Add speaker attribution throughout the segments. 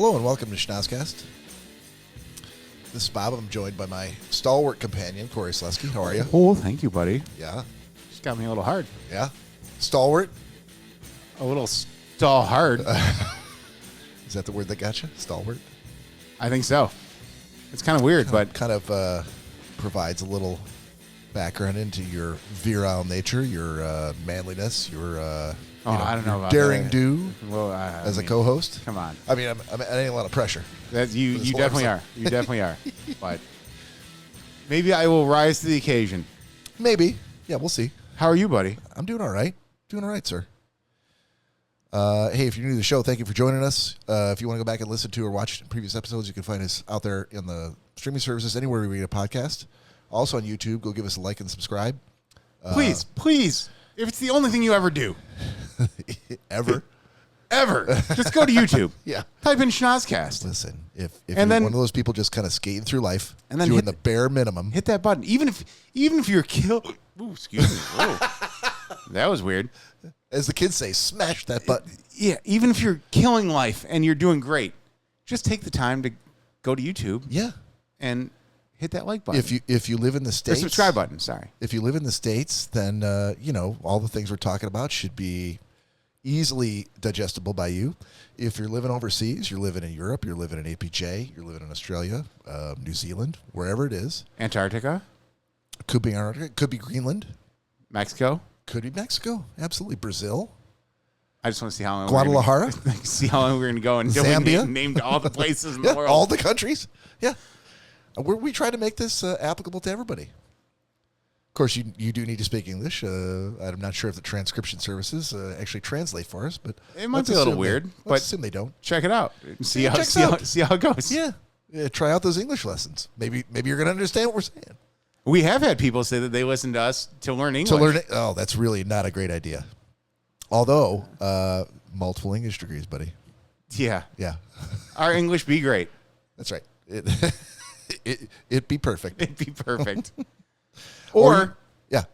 Speaker 1: Hello and welcome to Schnozcast. This is Bob. I'm joined by my stalwart companion, Cory. How are you?
Speaker 2: Oh, thank you, buddy.
Speaker 1: Yeah.
Speaker 2: Just got me a little hard.
Speaker 1: Yeah. Stalwart?
Speaker 2: A little stall hard.
Speaker 1: Is that the word that got you? Stalwart?
Speaker 2: I think so. It's kind of weird, but
Speaker 1: Kind of provides a little background into your virile nature, your manliness, your
Speaker 2: I don't know about
Speaker 1: daring
Speaker 2: that.
Speaker 1: do
Speaker 2: Well,
Speaker 1: as a co-host.
Speaker 2: Come on.
Speaker 1: I mean, I'm adding a lot of pressure.
Speaker 2: You
Speaker 1: This whole
Speaker 2: definitely
Speaker 1: episode.
Speaker 2: are. You definitely are. But maybe I will rise to the occasion.
Speaker 1: Maybe. Yeah, we'll see.
Speaker 2: How are you, buddy?
Speaker 1: I'm doing all right. Doing all right, sir. Hey, if you're new to the show, thank you for joining us. If you want to go back and listen to or watch previous episodes, you can find us out there in the streaming services, anywhere we read a podcast. Also on YouTube, go give us a like and subscribe.
Speaker 2: Please. If it's the only thing you ever do.
Speaker 1: Ever.
Speaker 2: Just go to YouTube.
Speaker 1: Yeah.
Speaker 2: Type in Schnozcast.
Speaker 1: Listen, if
Speaker 2: And
Speaker 1: you're
Speaker 2: then-
Speaker 1: one of those people just kind of skating through life,
Speaker 2: And then
Speaker 1: doing
Speaker 2: hit
Speaker 1: the bare minimum.
Speaker 2: Hit that button. Even if you're killed. Ooh, excuse me. Whoa. That was weird.
Speaker 1: As the kids say, smash that button.
Speaker 2: Yeah, even if you're killing life and you're doing great, just take the time to go to YouTube
Speaker 1: Yeah.
Speaker 2: and hit that like button.
Speaker 1: If you live in the
Speaker 2: or
Speaker 1: States.
Speaker 2: subscribe button, sorry.
Speaker 1: If you live in the States, then, all the things we're talking about should be easily digestible by you. If you're living overseas, you're living in Europe, you're living in APJ, you're living in Australia, New Zealand, wherever it is.
Speaker 2: Antarctica,
Speaker 1: Could be Antarctica, could be Greenland,
Speaker 2: Mexico.
Speaker 1: could be Mexico, absolutely. Brazil,
Speaker 2: I just want to see how long
Speaker 1: Guadalajara,
Speaker 2: see how long we're going to go until
Speaker 1: Zambia.
Speaker 2: we named all the places in
Speaker 1: yeah,
Speaker 2: the world.
Speaker 1: all the countries. Yeah. We try to make this applicable to everybody. Of course, you do need to speak English. I'm not sure if the transcription services actually translate for us, but
Speaker 2: It might
Speaker 1: let's
Speaker 2: be a little
Speaker 1: assume
Speaker 2: weird,
Speaker 1: let's
Speaker 2: but-
Speaker 1: assume they don't.
Speaker 2: Check it out. See
Speaker 1: Yeah,
Speaker 2: how
Speaker 1: check it out.
Speaker 2: see how it goes.
Speaker 1: Yeah, try out those English lessons. Maybe you're going to understand what we're saying.
Speaker 2: We have had people say that they listen to us to learn English.
Speaker 1: To learn it, that's really not a great idea. Although multiple English degrees, buddy.
Speaker 2: Yeah.
Speaker 1: Yeah,
Speaker 2: Our English be great.
Speaker 1: that's right. It'd be perfect.
Speaker 2: It'd be perfect.
Speaker 1: Or
Speaker 2: or
Speaker 1: yeah,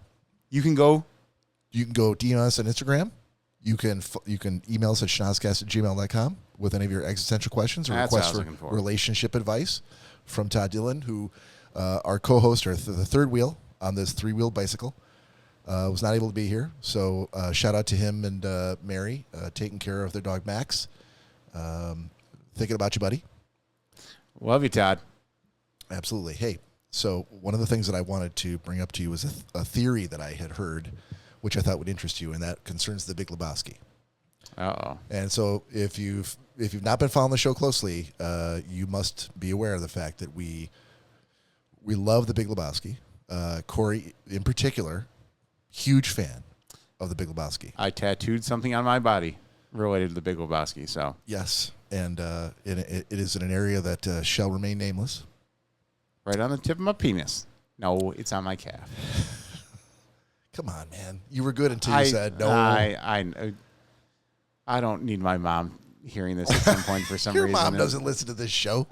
Speaker 2: you can go
Speaker 1: you can go DM us on Instagram. You can email us at schnozcast@gmail.com with any of your existential questions or
Speaker 2: That's what I
Speaker 1: requests
Speaker 2: was
Speaker 1: for
Speaker 2: looking for.
Speaker 1: relationship advice from Todd Dillon, who our co-host or the third wheel on this 3-wheel bicycle. Was not able to be here, so shout out to him and Mary taking care of their dog Max. Thinking about you, buddy.
Speaker 2: Love you, Todd.
Speaker 1: Absolutely. Hey, so one of the things that I wanted to bring up to you was a theory that I had heard, which I thought would interest you, and that concerns the Big Lebowski.
Speaker 2: Uh-oh.
Speaker 1: And so if you've not been following the show closely, you must be aware of the fact that we love the Big Lebowski. Cory, in particular, huge fan of the Big Lebowski.
Speaker 2: I tattooed something on my body related to the Big Lebowski, so.
Speaker 1: Yes, and it is in an area that shall remain nameless.
Speaker 2: Right on the tip of my penis. No, it's on my calf.
Speaker 1: Come on, man. You were good until you said no.
Speaker 2: I don't need my mom hearing this at some point for some
Speaker 1: Your
Speaker 2: reason.
Speaker 1: mom doesn't listen to this show.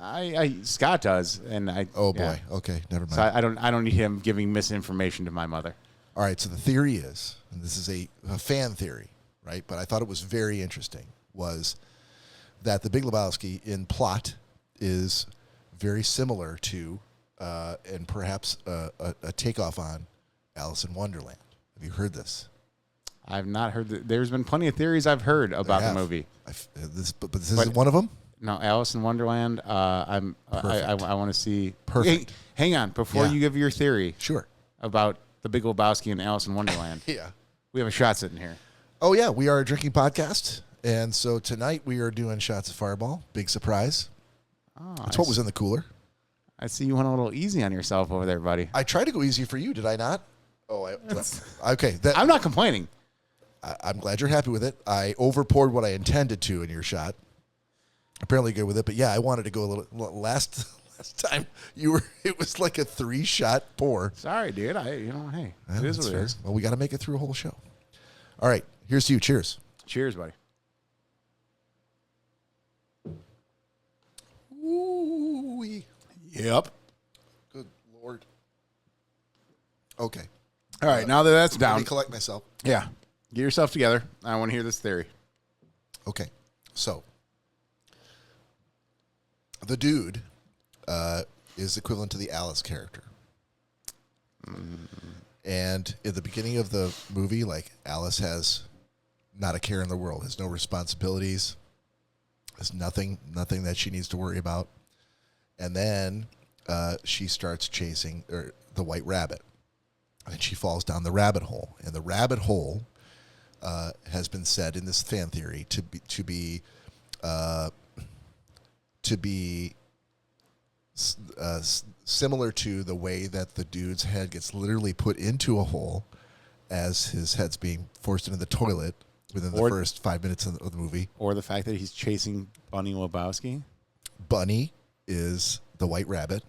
Speaker 2: Scott does, and I.
Speaker 1: Oh,
Speaker 2: yeah.
Speaker 1: boy. Okay, never mind.
Speaker 2: So I don't need him giving misinformation to my mother.
Speaker 1: All right, so the theory is, and this is a fan theory, right? But I thought it was very interesting, was that the Big Lebowski in plot is very similar to, and perhaps a takeoff on Alice in Wonderland. Have you heard this?
Speaker 2: I've not heard. There's been plenty of theories I've heard about the movie.
Speaker 1: But this isn't one of them?
Speaker 2: No, Alice in Wonderland. I want to see.
Speaker 1: Perfect.
Speaker 2: Hey, hang on, before
Speaker 1: Yeah.
Speaker 2: you give your theory
Speaker 1: Sure.
Speaker 2: about the Big Lebowski and Alice in Wonderland.
Speaker 1: Yeah.
Speaker 2: We have a shot sitting here.
Speaker 1: Oh, yeah, we are a drinking podcast, and so tonight we are doing shots of Fireball. Big surprise.
Speaker 2: Oh,
Speaker 1: That's what was in the cooler.
Speaker 2: I see you went a little easy on yourself over there, buddy.
Speaker 1: I tried to go easy for you, did I not? Oh, okay.
Speaker 2: I'm not complaining.
Speaker 1: I'm glad you're happy with it. I overpoured what I intended to in your shot. Apparently good with it, but yeah, I wanted to go a little. Last time it was like a 3-shot pour.
Speaker 2: Sorry, dude. Hey, it is
Speaker 1: That's
Speaker 2: what
Speaker 1: fair.
Speaker 2: it is.
Speaker 1: Well, we got to make it through a whole show. All right, here's to you. Cheers.
Speaker 2: Cheers, buddy.
Speaker 1: Ooh.
Speaker 2: Yep.
Speaker 1: Good Lord. Okay.
Speaker 2: All right, now that that's
Speaker 1: Let me
Speaker 2: down,
Speaker 1: collect myself.
Speaker 2: yeah, get yourself together. I want to hear this theory.
Speaker 1: Okay. So, The dude is equivalent to the Alice character. And in the beginning of the movie, like, Alice has not a care in the world, has no responsibilities, has nothing that she needs to worry about. And then she starts chasing the white rabbit, and she falls down the rabbit hole. And the rabbit hole has been said in this fan theory to be similar to the way that the dude's head gets literally put into a hole as his head's being forced into the toilet within the first 5 minutes of the movie.
Speaker 2: Or the fact that he's chasing Bunny Lebowski.
Speaker 1: Bunny is the white rabbit.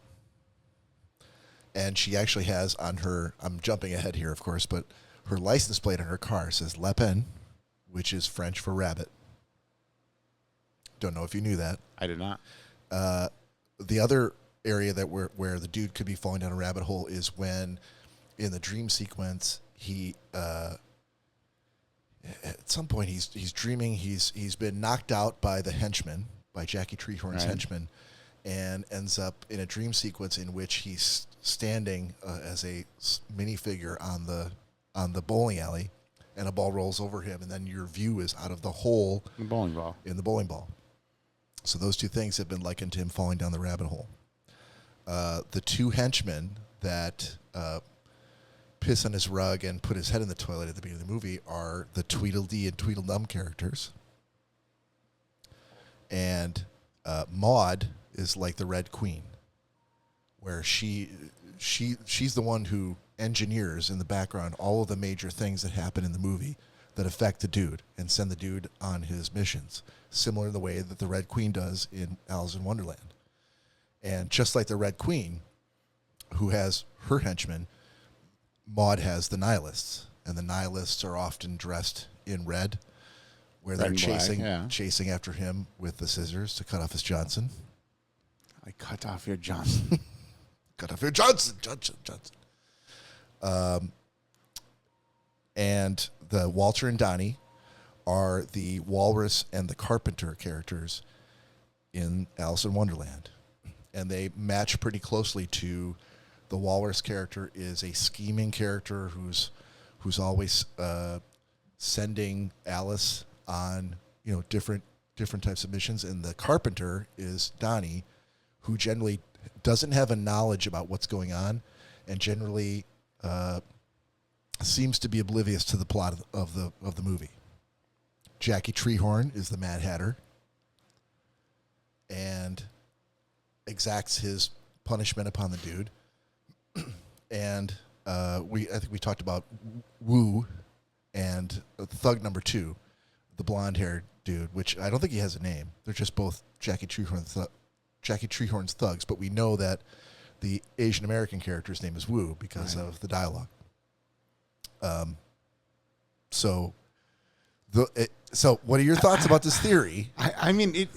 Speaker 1: And she actually has on her, I'm jumping ahead here, of course, but her license plate on her car says Le Pen, which is French for rabbit. Don't know if you knew that.
Speaker 2: I did not.
Speaker 1: The other area that where the dude could be falling down a rabbit hole is when, in the dream sequence, he at some point he's dreaming he's been knocked out by the henchman, by Jackie Treehorn's henchman, and ends up in a dream sequence in which he's standing as a minifigure on the bowling alley, and a ball rolls over him, and then your view is out of the hole
Speaker 2: The bowling ball.
Speaker 1: in the bowling ball. So those two things have been likened to him falling down the rabbit hole. The two henchmen that piss on his rug and put his head in the toilet at the beginning of the movie are the Tweedledee and Tweedledum characters. And Maud is like the Red Queen, where she's the one who engineers in the background all of the major things that happen in the movie that affect the dude and send the dude on his missions, similar to the way that the Red Queen does in Alice in Wonderland. And just like the Red Queen, who has her henchmen, Maud has the Nihilists, and the Nihilists are often dressed in red, where they're chasing after him with the scissors to cut off his Johnson.
Speaker 2: I cut off your Johnson.
Speaker 1: Cut off your Johnson. And the Walter and Donnie are the Walrus and the Carpenter characters in Alice in Wonderland. And they match pretty closely to the Walrus character is a scheming character who's always sending Alice on different types of missions, and the Carpenter is Donnie, who generally doesn't have a knowledge about what's going on, and generally seems to be oblivious to the plot of the movie. Jackie Treehorn is the Mad Hatter, and exacts his punishment upon the dude. And I think we talked about Woo and Thug number 2, the blonde-haired dude, which I don't think he has a name. They're just both Jackie Treehorn's thugs, but we know that the Asian American character's name is Woo because of the dialogue. So what are your thoughts about this theory?
Speaker 2: I mean,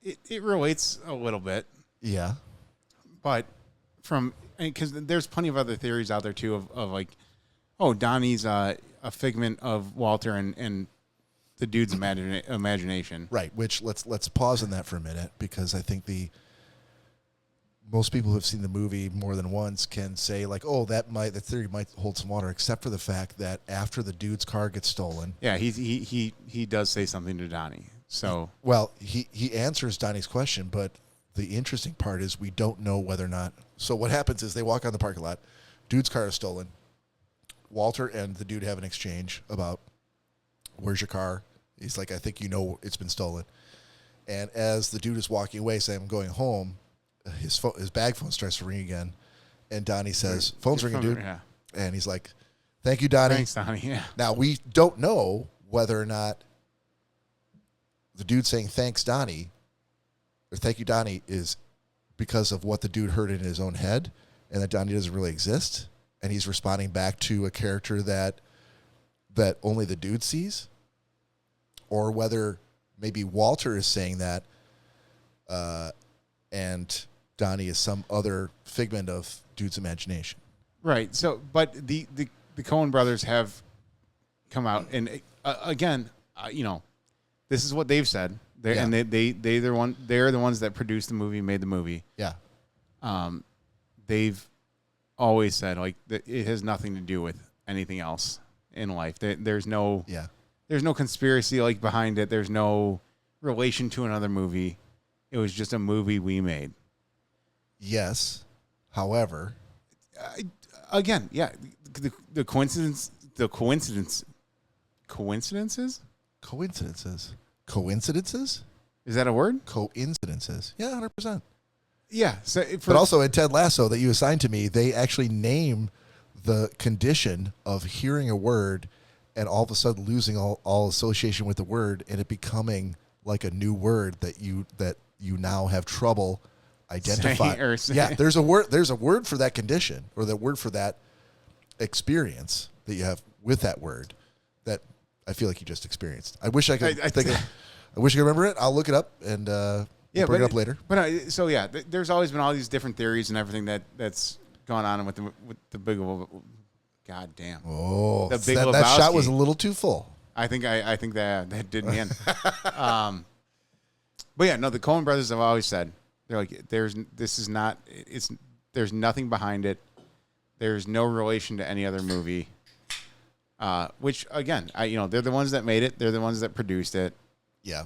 Speaker 2: it relates a little bit.
Speaker 1: Yeah.
Speaker 2: But because there's plenty of other theories out there, too, of like, oh, Donnie's a figment of Walter and the dude's imagination.
Speaker 1: Right, which let's pause on that for a minute, because I think most people who have seen the movie more than once can say, like, oh, that theory might hold some water, except for the fact that after the dude's car gets stolen.
Speaker 2: Yeah, he does say something to Donnie. So
Speaker 1: well, he answers Donnie's question, but the interesting part is we don't know whether or not. So what happens is they walk out the parking lot, dude's car is stolen. Walter and the dude have an exchange about, where's your car? He's like, I think it's been stolen. And as the dude is walking away saying, I'm going home, his bag phone starts to ring again. And Donnie says, phone's ringing, dude.
Speaker 2: Yeah.
Speaker 1: And he's like, thank you, Donnie.
Speaker 2: Thanks, Donnie. Yeah.
Speaker 1: Now, we don't know whether or not the dude saying thanks, Donnie, or thank you, Donnie, is because of what the dude heard in his own head, and that Donnie doesn't really exist, and he's responding back to a character that only the dude sees, or whether maybe Walter is saying that, and Donnie is some other figment of dude's imagination.
Speaker 2: Right. So, but the Coen brothers have come out, and again, this is what they've said, Yeah. And they're the ones that produced the movie, made the movie.
Speaker 1: Yeah.
Speaker 2: They've always said like that it has nothing to do with anything else in life. There's no conspiracy like behind it. There's no relation to another movie. It was just a movie we made.
Speaker 1: Yes. However,
Speaker 2: again, yeah, the coincidences.
Speaker 1: Coincidences?
Speaker 2: Is that a word?
Speaker 1: Coincidences. Yeah, 100%.
Speaker 2: Yeah. So
Speaker 1: but also in Ted Lasso that you assigned to me, they actually name the condition of hearing a word and all of a sudden losing all association with the word and it becoming like a new word that you now have trouble identifying. Yeah, there's a word for that condition or the word for that experience that you have with that word that I feel like you just experienced. I wish I could I wish I could remember it. I'll look it up and bring it up later.
Speaker 2: But there's always been all these different theories and everything that's gone on with the Big God damn.
Speaker 1: Oh,
Speaker 2: the Big
Speaker 1: that shot was a little too full.
Speaker 2: I think that did me in. But yeah, no, the Coen brothers have always said they're like there's nothing behind it. There's no relation to any other movie. Which again, they're the ones that made it. They're the ones that produced it.
Speaker 1: Yeah.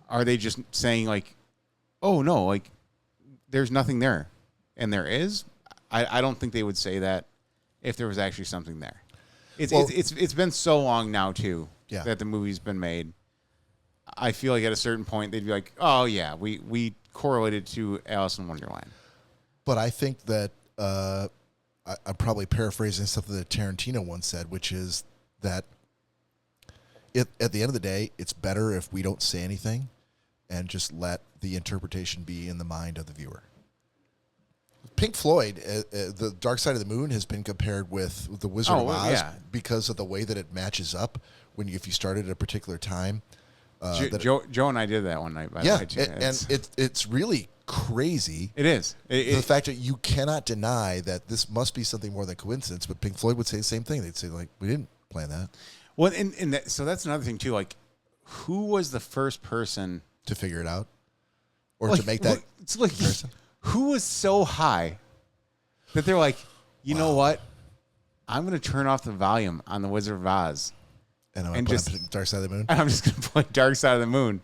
Speaker 2: Are they just saying like, oh no, like there's nothing there, and there is? I don't think they would say that if there was actually something there. It's been so long now too that the movie's been made. I feel like at a certain point they'd be like, oh yeah, we correlated to Alice in Wonderland.
Speaker 1: But I think that I'm probably paraphrasing something that Tarantino once said, which is that at the end of the day, it's better if we don't say anything and just let the interpretation be in the mind of the viewer. Pink Floyd, The Dark Side of the Moon has been compared with The Wizard of Oz because of the way that it matches up if you start at a particular time.
Speaker 2: Joe and I did that one night, by the way. Too.
Speaker 1: And it's really crazy.
Speaker 2: It is.
Speaker 1: The fact that you cannot deny that this must be something more than coincidence, but Pink Floyd would say the same thing. They'd say, like, we didn't plan that.
Speaker 2: Well, so that's another thing, too. Like, who was the first person
Speaker 1: to figure it out? Or to make that comparison?
Speaker 2: Who was so high that they're like, you know what? I'm going to turn off the volume on The Wizard of Oz.
Speaker 1: And I'm going to put Dark Side of the Moon?
Speaker 2: And I'm just going to play Dark Side of the Moon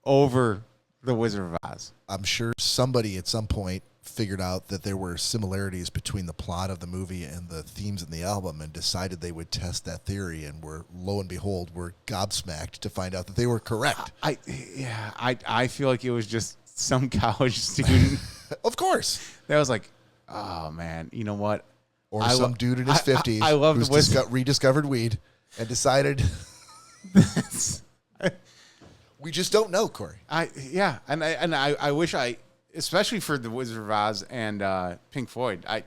Speaker 2: over The Wizard of Oz.
Speaker 1: I'm sure somebody at some point figured out that there were similarities between the plot of the movie and the themes in the album and decided they would test that theory and lo and behold, were gobsmacked to find out that they were correct.
Speaker 2: I feel like it was just some college student.
Speaker 1: Of course.
Speaker 2: That was like, oh, man, you know what?
Speaker 1: Or some dude in his 50s who's rediscovered weed and decided we just don't know, Corey.
Speaker 2: And I wish especially for the Wizard of Oz and Pink Floyd, I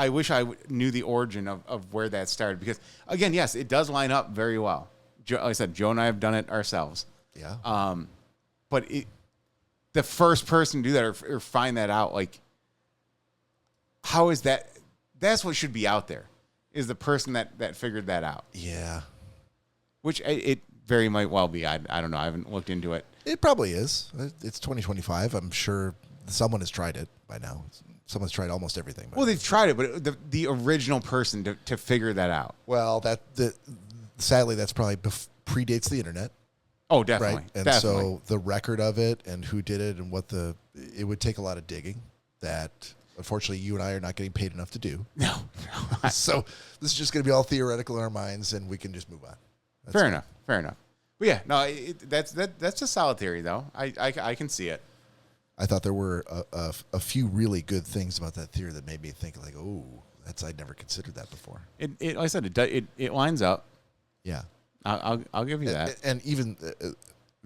Speaker 2: wish I knew the origin of where that started because again, yes, it does line up very well. Like I said, Joe and I have done it ourselves.
Speaker 1: Yeah.
Speaker 2: But the first person to do that or find that out, like, how is that? That's what should be out there. Is the person that figured that out.
Speaker 1: Yeah.
Speaker 2: Which it very might well be. I don't know. I haven't looked into it.
Speaker 1: It probably is. It's 2025. I'm sure someone has tried it by now. Someone's tried almost everything.
Speaker 2: Well, they've tried it, but the original person to figure that out.
Speaker 1: Well, sadly, that's probably predates the internet.
Speaker 2: Oh, definitely.
Speaker 1: Right? And
Speaker 2: definitely.
Speaker 1: So the record of it and who did it and it would take a lot of digging that unfortunately you and I are not getting paid enough to do.
Speaker 2: No.
Speaker 1: So this is just going to be all theoretical in our minds and we can just move on.
Speaker 2: Fair enough. But yeah, no, that's a solid theory though. I can see it.
Speaker 1: I thought there were a few really good things about that theory that made me think like, oh, I'd never considered that before.
Speaker 2: Like I said, it lines up.
Speaker 1: Yeah.
Speaker 2: I'll give you that.
Speaker 1: And even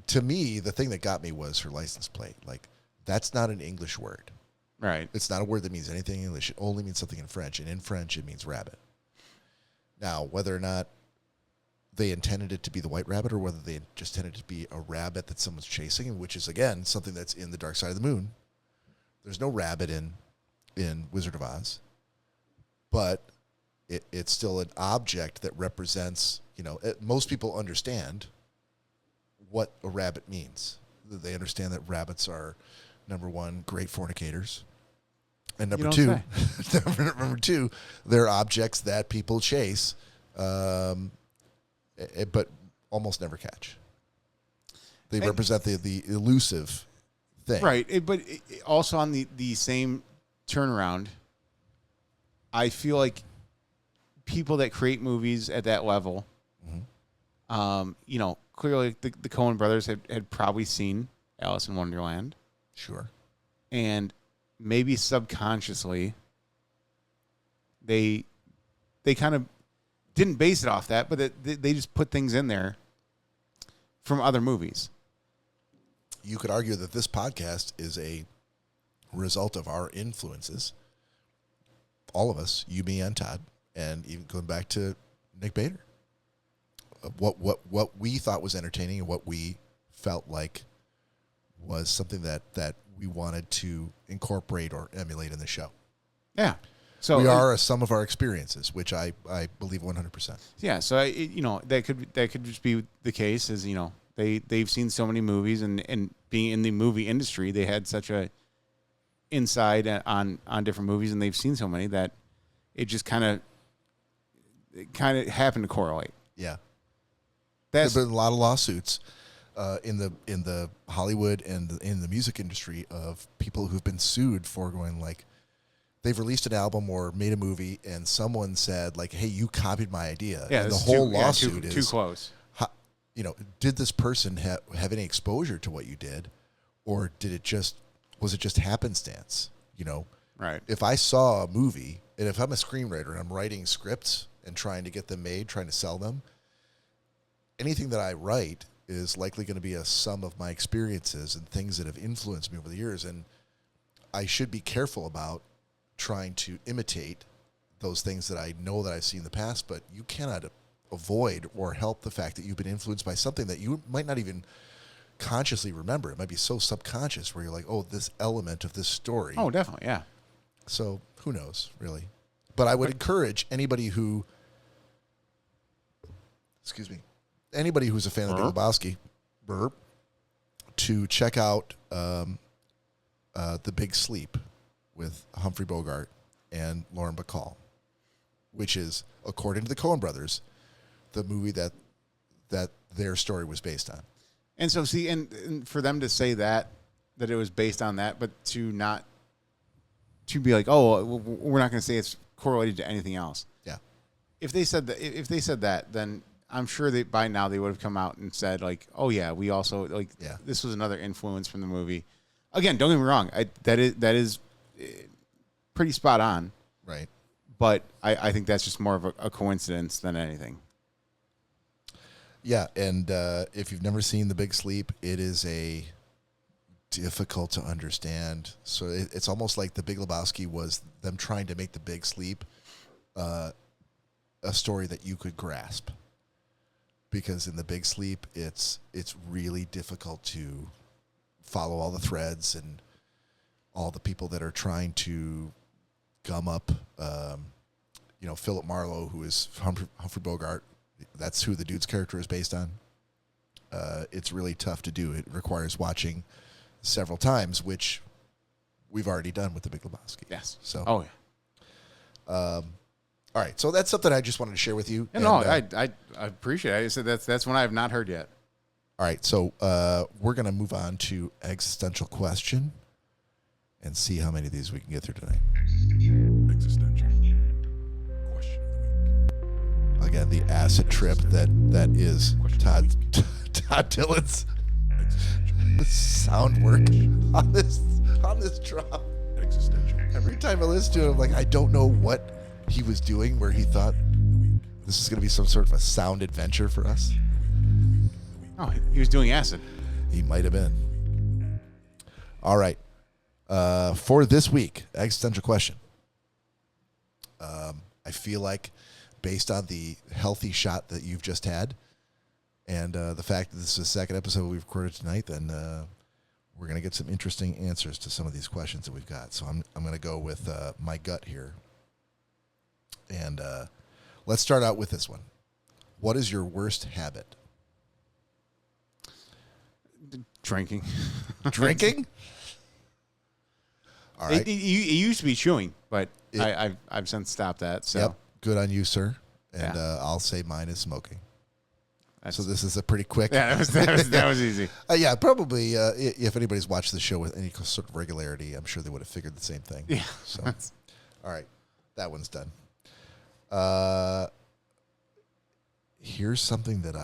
Speaker 1: to me, the thing that got me was her license plate. Like, that's not an English word.
Speaker 2: Right.
Speaker 1: It's not a word that means anything in English. It only means something in French. And in French, it means rabbit. Now, whether or not they intended it to be the white rabbit or whether they just intended it to be a rabbit that someone's chasing, which is, again, something that's in The Dark Side of the Moon. There's no rabbit in Wizard of Oz. But it's still an object that represents, most people understand what a rabbit means. They understand that rabbits are, number one, great fornicators. And number two, number two, they're objects that people chase, but almost never catch. They represent the elusive thing.
Speaker 2: Right. But also on the same turnaround, I feel like people that create movies at that level, clearly the Coen brothers had probably seen Alice in Wonderland.
Speaker 1: Sure.
Speaker 2: And maybe subconsciously they kind of didn't base it off that, but they just put things in there from other movies.
Speaker 1: You could argue that this podcast is a result of our influences. All of us, you, me, and Todd, and even going back to Nick Bader. What we thought was entertaining and what we felt like was something that we wanted to incorporate or emulate in the show.
Speaker 2: Yeah. So
Speaker 1: we are a sum of our experiences, which I believe 100%.
Speaker 2: Yeah. So that could just be the case. Is they've seen so many movies, and being in the movie industry, they had such a insight on different movies, and they've seen so many that it just kind of happened to correlate.
Speaker 1: Yeah. There's been a lot of lawsuits in the Hollywood and in the music industry of people who've been sued for going like, they've released an album or made a movie and someone said like, hey, you copied my idea.
Speaker 2: Yeah,
Speaker 1: and the whole lawsuit
Speaker 2: is
Speaker 1: too
Speaker 2: close.
Speaker 1: Did this person have any exposure to what you did, or was it just happenstance?
Speaker 2: Right.
Speaker 1: If I saw a movie, and if I'm a screenwriter and I'm writing scripts and trying to get them made, trying to sell them, anything that I write is likely going to be a sum of my experiences and things that have influenced me over the years. And I should be careful about trying to imitate those things that I know that I've seen in the past, but you cannot avoid or help the fact that you've been influenced by something that you might not even consciously remember. It might be so subconscious where you're like, oh, this element of this story.
Speaker 2: Oh, definitely, yeah.
Speaker 1: So who knows, really? But I would encourage anybody who's a fan of Big Lebowski, to check out The Big Sleep with Humphrey Bogart and Lauren Bacall, which is, according to the Coen brothers, the movie that their story was based on.
Speaker 2: And so, see, and for them to say that it was based on that, but to be like, oh, we're not going to say it's correlated to anything else.
Speaker 1: Yeah.
Speaker 2: If they said that, then I'm sure that by now they would have come out and said like, oh yeah, we also this was another influence from the movie. Again, don't get me wrong, that is pretty spot on.
Speaker 1: Right.
Speaker 2: But I think that's just more of a coincidence than anything.
Speaker 1: Yeah, and if you've never seen The Big Sleep, it is a difficult to understand. So it's almost like The Big Lebowski was them trying to make The Big Sleep a story that you could grasp. Because in The Big Sleep, it's really difficult to follow all the threads and all the people that are trying to gum up, Philip Marlowe, who is Humphrey Bogart. That's who the dude's character is based on. It's really tough to do. It requires watching several times, which we've already done with The Big Lebowski.
Speaker 2: Yes.
Speaker 1: So.
Speaker 2: Oh yeah.
Speaker 1: All right. So that's something I just wanted to share with you.
Speaker 2: I appreciate it. I said that's one I have not heard yet.
Speaker 1: All right. So we're gonna move on to existential question and see how many of these we can get through tonight. Existential question of the week. Again, the acid trip that is Todd Dillon's sound work on this drop. Existential. Every time I listen to him, I don't know what he was doing where he thought this is going to be some sort of a sound adventure for us.
Speaker 2: Oh, he was doing acid.
Speaker 1: He might have been. All right. For this week, existential question. I feel like based on the healthy shot that you've just had and the fact that this is the second episode we've recorded tonight, then we're going to get some interesting answers to some of these questions that we've got. So I'm going to go with my gut here. And let's start out with this one. What is your worst habit?
Speaker 2: Drinking.
Speaker 1: Drinking? All right.
Speaker 2: It used to be chewing, but I've since stopped that. So.
Speaker 1: Yep. Good on you, sir. And
Speaker 2: Yeah.
Speaker 1: I'll say mine is smoking.
Speaker 2: That's,
Speaker 1: So this is a pretty quick.
Speaker 2: yeah, that was easy.
Speaker 1: Yeah, probably. If anybody's watched the show with any sort of regularity, I'm sure they would have figured the same thing.
Speaker 2: Yeah.
Speaker 1: So, all right, that one's done. Here's something that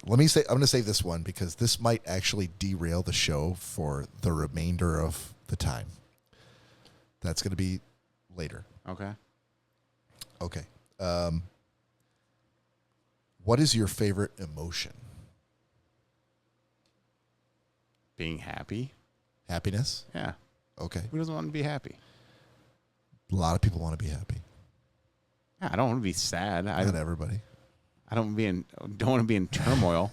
Speaker 1: let me say. I'm going to say this one because this might actually derail the show for the remainder of the time. That's going to be later.
Speaker 2: Okay.
Speaker 1: Okay. What is your favorite emotion?
Speaker 2: Being happy.
Speaker 1: Happiness?
Speaker 2: Yeah.
Speaker 1: Okay.
Speaker 2: Who doesn't want to be happy?
Speaker 1: A lot of people want to be happy.
Speaker 2: Yeah, I don't want to be sad.
Speaker 1: Not everybody.
Speaker 2: I don't want to be in turmoil.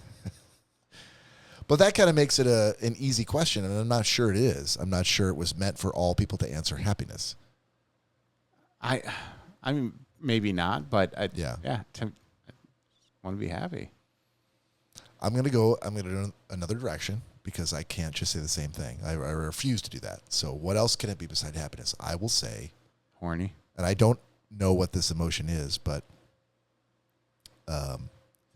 Speaker 1: But that kind of makes it an easy question, and I'm not sure it is. I'm not sure it was meant for all people to answer happiness.
Speaker 2: I mean, maybe not, but I want to be happy.
Speaker 1: I'm going to go another direction because I can't just say the same thing. I refuse to do that. So what else can it be beside happiness? I will say
Speaker 2: Horny.
Speaker 1: And I don't know what this emotion is, but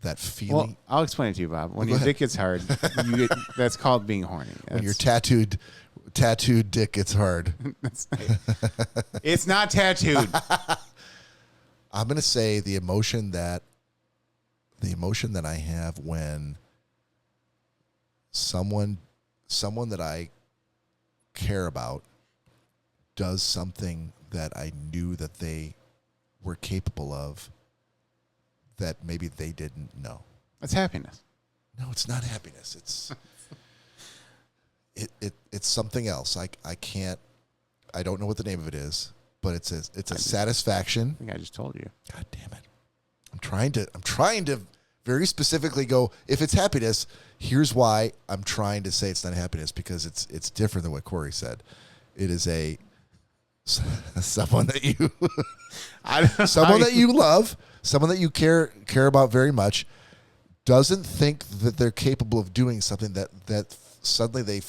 Speaker 1: that feeling.
Speaker 2: Well, I'll explain it to you, Bob. When your dick gets hard, that's called being horny.
Speaker 1: When your tattooed dick gets hard.
Speaker 2: It's not tattooed.
Speaker 1: I'm going to say the emotion that I have when someone that I care about does something that I knew that they were capable of that maybe they didn't know.
Speaker 2: That's happiness.
Speaker 1: No, it's not happiness. It's something else. I don't know what the name of it is, but it's a satisfaction.
Speaker 2: I think I just told you.
Speaker 1: God damn it. I'm trying to very specifically go, if it's happiness, here's why I'm trying to say it's not happiness, because it's different than what Cory said. It is someone that you that you love, someone that you care about very much, doesn't think that they're capable of doing something that suddenly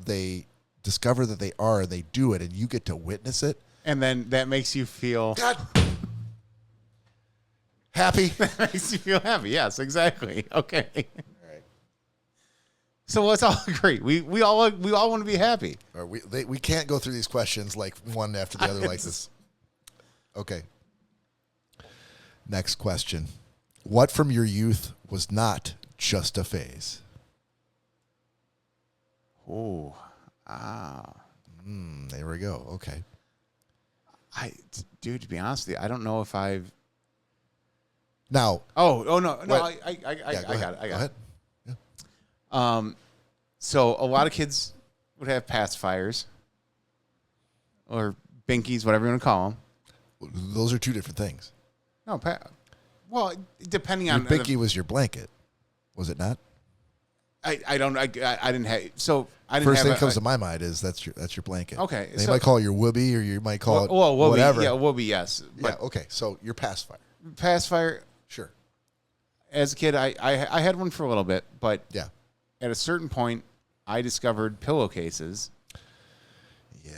Speaker 1: they discover that they are, and they do it, and you get to witness it.
Speaker 2: And then that makes you feel
Speaker 1: happy.
Speaker 2: That makes you feel happy. Yes, exactly. Okay.
Speaker 1: All right.
Speaker 2: So let's all agree. We all want to be happy.
Speaker 1: Or we can't go through these questions like one after the other like this. Okay. Next question. What from your youth was not just a phase?
Speaker 2: Oh.
Speaker 1: There we go. Okay.
Speaker 2: Dude, to be honest with you, I don't know if I've.
Speaker 1: Now.
Speaker 2: Oh no!
Speaker 1: What?
Speaker 2: No, I got it.
Speaker 1: Go ahead.
Speaker 2: Yeah. So a lot of kids would have pacifiers or binkies, whatever you want to call them.
Speaker 1: Those are two different things.
Speaker 2: No, well, depending
Speaker 1: Your
Speaker 2: on
Speaker 1: binky was your blanket, was it not?
Speaker 2: I didn't have. So I didn't
Speaker 1: First
Speaker 2: have
Speaker 1: thing that comes to my mind is that's your blanket.
Speaker 2: Okay,
Speaker 1: They might call it your whoopee, or you might call it
Speaker 2: whoopee,
Speaker 1: whatever.
Speaker 2: Yeah, whoopee, yes.
Speaker 1: Yeah. Okay. So your pacifier.
Speaker 2: Pacifier.
Speaker 1: Sure.
Speaker 2: As a kid, I had one for a little bit, but
Speaker 1: Yeah.
Speaker 2: at a certain point, I discovered pillowcases.
Speaker 1: Yeah.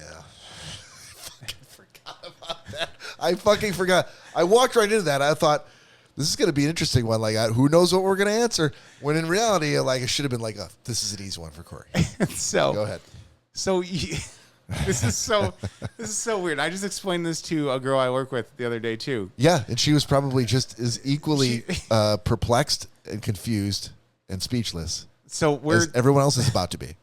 Speaker 1: I fucking forgot about that. I fucking forgot. I walked right into that. I thought, this is going to be an interesting one. Like, who knows what we're going to answer? When in reality, like, it should have been like, this is an easy one for Cory.
Speaker 2: So
Speaker 1: Go ahead.
Speaker 2: So this is so weird. I just explained this to a girl I work with the other day too.
Speaker 1: Yeah, and she was probably just as equally perplexed and confused and speechless.
Speaker 2: So
Speaker 1: as everyone else is about to be.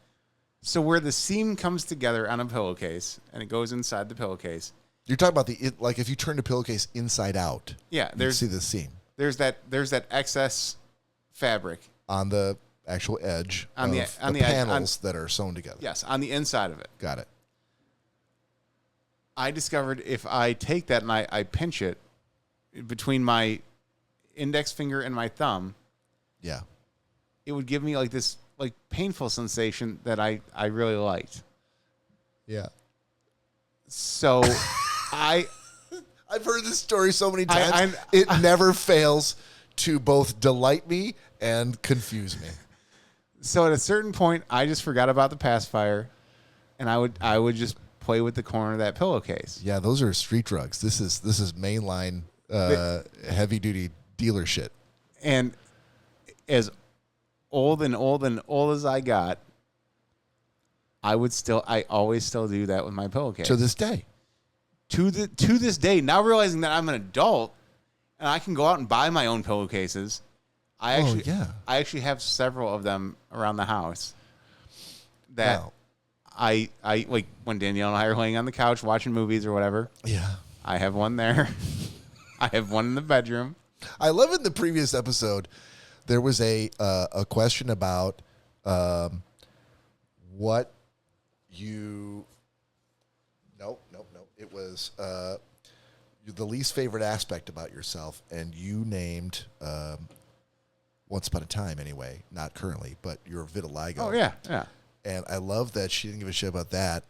Speaker 2: So where the seam comes together on a pillowcase and it goes inside the pillowcase.
Speaker 1: You're talking about like if you turn the pillowcase inside out.
Speaker 2: Yeah,
Speaker 1: you see the seam.
Speaker 2: There's that excess fabric
Speaker 1: on the actual edge of the panels that are sewn together.
Speaker 2: Yes, on the inside of it.
Speaker 1: Got it.
Speaker 2: I discovered if I take that and I pinch it between my index finger and my thumb,
Speaker 1: yeah,
Speaker 2: it would give me like this like painful sensation that I really liked.
Speaker 1: Yeah.
Speaker 2: So I've
Speaker 1: heard this story so many times. It never fails to both delight me and confuse me.
Speaker 2: So at a certain point, I just forgot about the pacifier, and I would just play with the corner of that pillowcase.
Speaker 1: Yeah, those are street drugs. This is mainline heavy duty dealer shit.
Speaker 2: And as old as I got, I always still do that with my pillowcase.
Speaker 1: To this day.
Speaker 2: To this day, now realizing that I'm an adult and I can go out and buy my own pillowcases. I actually have several of them around the house that I like when Danielle and I are laying on the couch watching movies or whatever.
Speaker 1: Yeah.
Speaker 2: I have one there. I have one in the bedroom.
Speaker 1: I love in the previous episode, there was a question about what you... Nope. It was the least favorite aspect about yourself, and you named... once upon a time, anyway, not currently, but your vitiligo.
Speaker 2: Oh, yeah.
Speaker 1: And I love that she didn't give a shit about that,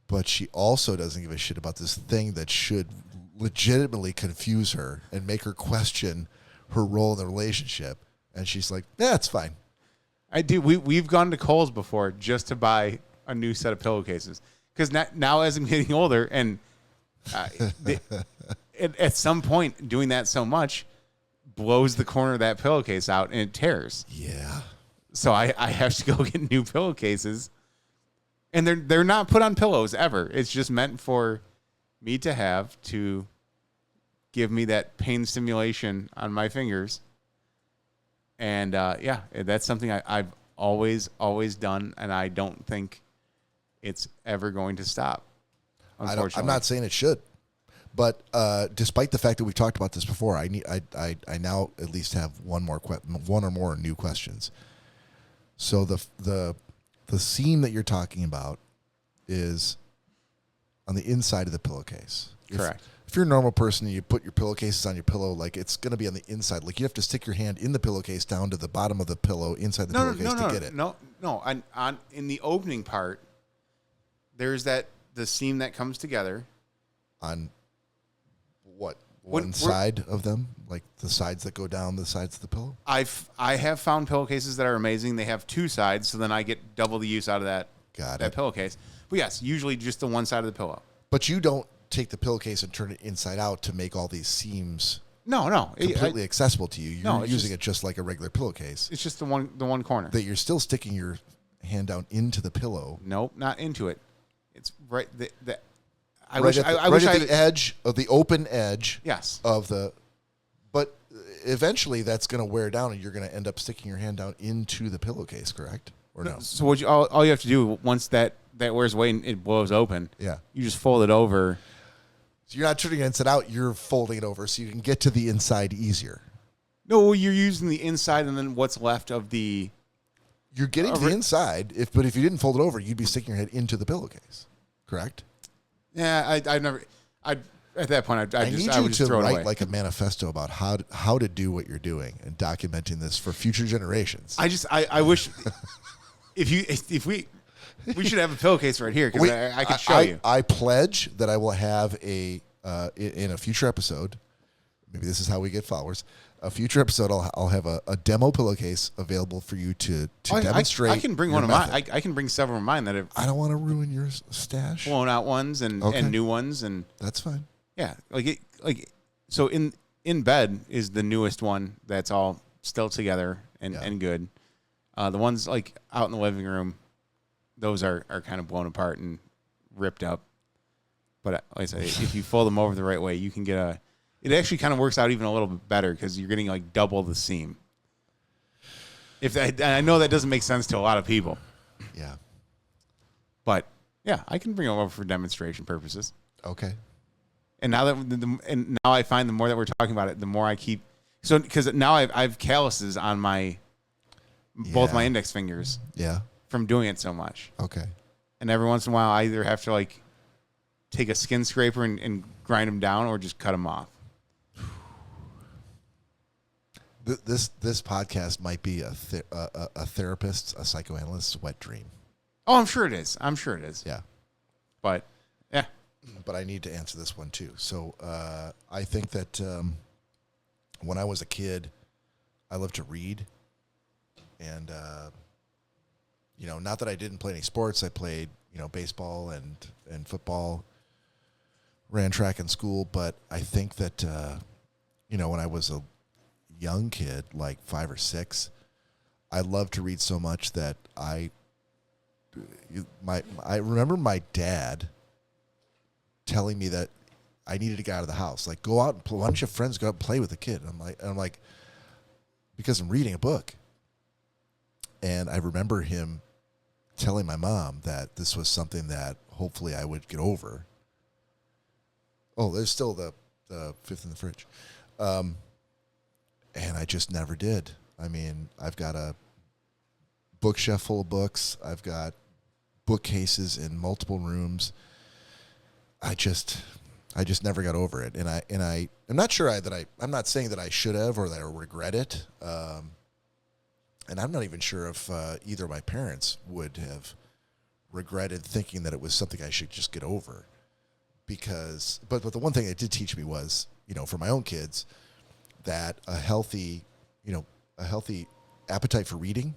Speaker 1: but she also doesn't give a shit about this thing that should legitimately confuse her and make her question her role in the relationship. And she's like, yeah, it's fine.
Speaker 2: I do. We've gone to Kohl's before just to buy a new set of pillowcases. Because now as I'm getting older, and at some point doing that so much, blows the corner of that pillowcase out and it tears.
Speaker 1: Yeah.
Speaker 2: So I have to go get new pillowcases. And they're not put on pillows ever. It's just meant for me to have to give me that pain stimulation on my fingers. And that's something I've always done, and I don't think it's ever going to stop. Unfortunately.
Speaker 1: I'm not saying it should. But despite the fact that we've talked about this before, I now at least have one or more new questions. So the seam that you're talking about is on the inside of the pillowcase.
Speaker 2: Correct.
Speaker 1: If you're a normal person and you put your pillowcases on your pillow, like it's going to be on the inside. Like you have to stick your hand in the pillowcase down to the bottom of the pillow inside the pillowcase to get it.
Speaker 2: No. On in the opening part, there's the seam that comes together.
Speaker 1: On what? One side of them? Like the sides that go down the sides of the pillow?
Speaker 2: I have found pillowcases that are amazing. They have two sides, so then I get double the use out of that pillowcase. But yes, usually just the one side of the pillow.
Speaker 1: But you don't take the pillowcase and turn it inside out to make all these seams
Speaker 2: No.
Speaker 1: completely accessible to you. You're using
Speaker 2: just,
Speaker 1: it just like a regular pillowcase.
Speaker 2: It's just the one corner.
Speaker 1: That you're still sticking your hand down into the pillow.
Speaker 2: Nope, not into it. It's right I
Speaker 1: right
Speaker 2: wish
Speaker 1: at the,
Speaker 2: I wish
Speaker 1: right
Speaker 2: I
Speaker 1: at the edge of the open edge.
Speaker 2: Yes.
Speaker 1: Of the, but eventually that's going to wear down, and you're going to end up sticking your hand down into the pillowcase. Correct or no?
Speaker 2: So all you have to do once that wears away and it blows open.
Speaker 1: Yeah.
Speaker 2: You just fold it over.
Speaker 1: So you're not turning it inside out. You're folding it over so you can get to the inside easier.
Speaker 2: No, you're using the inside and then what's left of the.
Speaker 1: You're getting to the inside. But if you didn't fold it over, you'd be sticking your head into the pillowcase. Correct.
Speaker 2: Yeah, I've never. At that point, I would just throw it away.
Speaker 1: Write like a manifesto about how to do what you're doing and documenting this for future generations.
Speaker 2: I wish if we should have a pillowcase right here because I could show you.
Speaker 1: I pledge that I will have in a future episode. Maybe this is how we get followers. A future episode, I'll have a demo pillowcase available for you to demonstrate.
Speaker 2: I can bring one of mine. I can bring several of mine that have.
Speaker 1: I don't want to ruin your stash.
Speaker 2: Blown out ones and new ones and.
Speaker 1: That's fine.
Speaker 2: Yeah, so in bed is the newest one that's all still together and good. The ones like out in the living room, those are kind of blown apart and ripped up. But like I said, if you fold them over the right way, you can get it actually kind of works out even a little bit better because you're getting like double the seam. I know that doesn't make sense to a lot of people.
Speaker 1: Yeah.
Speaker 2: But yeah, I can bring them over for demonstration purposes.
Speaker 1: Okay.
Speaker 2: And now now I find the more that we're talking about it, the more I keep because now I've calluses on both my index fingers.
Speaker 1: Yeah.
Speaker 2: From doing it so much.
Speaker 1: Okay. And
Speaker 2: every once in a while, I either have to take a skin scraper and grind them down, or just cut them off.
Speaker 1: This podcast might be a therapist's, a psychoanalyst's wet dream.
Speaker 2: Oh, I'm sure it is.
Speaker 1: Yeah.
Speaker 2: But, yeah.
Speaker 1: But I need to answer this one, too. So I think that when I was a kid, I love to read. And, not that I didn't play any sports. I played, baseball and football, ran track in school. But I think that, when I was a young kid, like 5 or 6, I loved to read so much that I remember my dad telling me that I needed to get out of the house. Like, go out and play. Why don't your friends go out and play with the kid? And I'm like, because I'm reading a book. And I remember him telling my mom that this was something that hopefully I would get over. Oh, there's still the fifth in the fridge. And I just never did. I mean, I've got a bookshelf full of books. I've got bookcases in multiple rooms. I just never got over it. And I'm not sure I'm not saying that I should have or that I regret it. And I'm not even sure if either of my parents would have regretted thinking that it was something I should just get over. Because, but the one thing it did teach me was, for my own kids, that a healthy appetite for reading